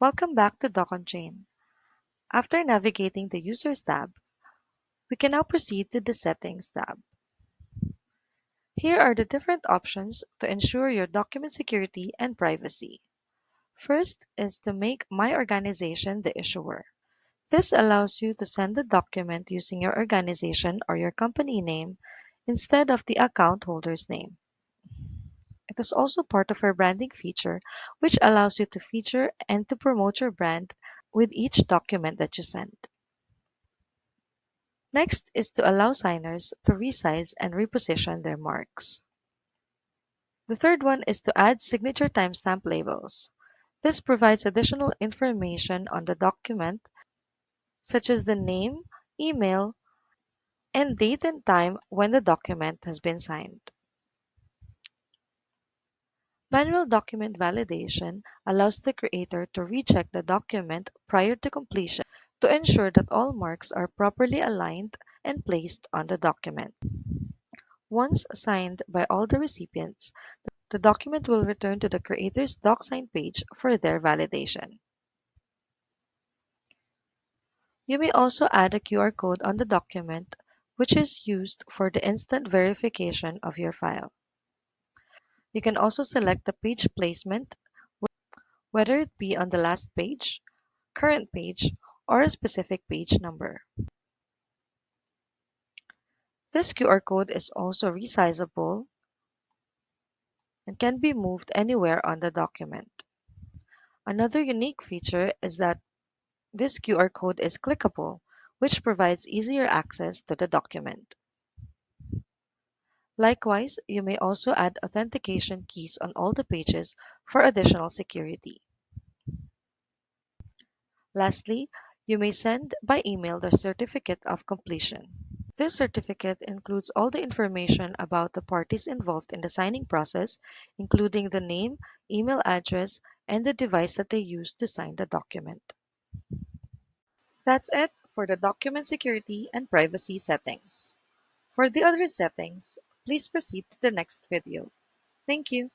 Welcome back to DOCONCHAIN. After navigating the Users tab, we can now proceed to the Settings tab. Here are the different options to ensure your document security and privacy. First is to make My Organization the issuer. This allows you to send the document using your organization or your company name instead of the account holder's name. It is also part of our branding feature, which allows you to feature and to promote your brand with each document that you send. Next is to allow signers to resize and reposition their marks. The third one is to add signature timestamp labels. This provides additional information on the document, such as the name, email, and date and time when the document has been signed. Manual document validation allows the creator to recheck the document prior to completion to ensure that all marks are properly aligned and placed on the document. Once signed by all the recipients, the document will return to the creator's DocSign page for their validation. You may also add a QR code on the document, which is used for the instant verification of your file. You can also select the page placement, whether it be on the last page, current page, or a specific page number. This QR code is also resizable and can be moved anywhere on the document. Another unique feature is that this QR code is clickable, which provides easier access to the document. Likewise, you may also add authentication keys on all the pages for additional security. Lastly, you may send by email the certificate of completion. This certificate includes all the information about the parties involved in the signing process, including the name, email address, and the device that they used to sign the document. That's it for the document security and privacy settings. For the other settings, please proceed to the next video. Thank you.